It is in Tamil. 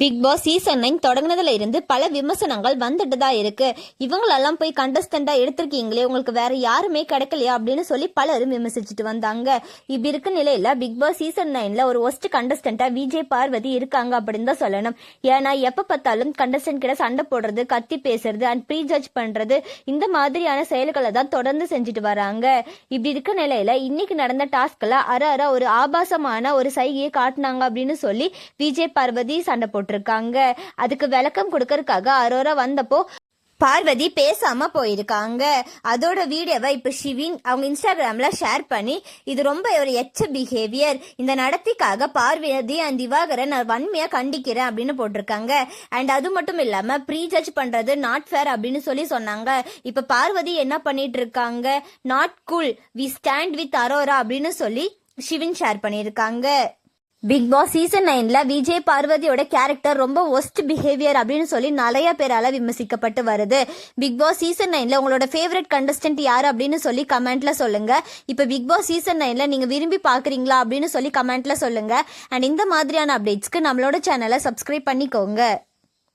பிக் பாஸ் சீசன் 9 தொடங்கினதுல இருந்து பல விமர்சனங்கள் வந்துட்டு தான் இருக்கு. இவங்களெல்லாம் போய் கண்டஸ்டண்டா எடுத்திருக்கீங்களே, உங்களுக்கு வேற யாருமே கிடைக்கலையா அப்படின்னு சொல்லி பலரும் விமர்சிச்சுட்டு வந்தாங்க. இப்படி இருக்க நிலையில பிக் பாஸ் சீசன் 9ல ஒரு ஒஸ்ட் கண்டஸ்டண்டா விஜய் பார்வதி இருக்காங்க அப்படின்னு தான் சொல்லணும். ஏன்னா எப்ப பார்த்தாலும் கண்டஸ்டன்ட் கிட்ட சண்டை போடுறது, கத்தி பேசுறது அண்ட் ப்ரீ ஜட்ஜ் பண்றது, இந்த மாதிரியான செயல்களை தான் தொடர்ந்து செஞ்சுட்டு வராங்க. இப்படி இருக்க நிலையில இன்னைக்கு நடந்த டாஸ்க்ல ஒரு ஆபாசமான ஒரு சைகையை காட்டினாங்க அப்படின்னு சொல்லி விஜய் பார்வதி சண்டை போட்டிருக்காங்க. அதுக்கு விளக்கம் கொடுக்கறதுக்காக அரோரா வந்தப்போ பார்வதி பேசாம போயிருக்காங்க. அதோட வீடியோவை இப்ப ஷிவின் அவங்க இன்ஸ்டாகிராம்ல ஷேர் பண்ணி, இது ரொம்ப ஒரு எச்ச பிஹேவியர், இந்த நடத்திக்காக பார்வதி அண்ட் திவாகரன் நான் வன்மையா கண்டிக்கிறேன் அப்படின்னு போட்டிருக்காங்க. அண்ட் அது மட்டும் இல்லாம ப்ரீ ஜட்ஜ் பண்றது நாட் ஃபேர் அப்படின்னு சொல்லி சொன்னாங்க. இப்ப பார்வதி என்ன பண்ணிட்டு இருக்காங்க, not cool, we stand with Aurora அப்படின்னு சொல்லி ஷிவின் ஷேர் பண்ணியிருக்காங்க. பிக் பாஸ் சீசன் 9ல விஜய் பார்வதியோட கேரக்டர் ரொம்ப ஒஸ்ட் பிஹேவியர் அப்படின்னு சொல்லி நிறைய பேரால விமர்சிக்கப்பட்டு வருது. பிக் பாஸ் சீசன் 9ல உங்களோட ஃபேவரட் கண்டஸ்டன்ட் யாரு அப்படின்னு சொல்லி கமெண்ட்ல சொல்லுங்க. இப்ப பிக் பாஸ் சீசன் 9ல நீங்க விரும்பி பாக்குறீங்களா அப்படின்னு சொல்லி கமெண்ட்ல சொல்லுங்க. அண்ட் இந்த மாதிரியான அப்டேட்ஸ்க்கு நம்மளோட சேனலை சப்ஸ்கிரைப் பண்ணிக்கோங்க.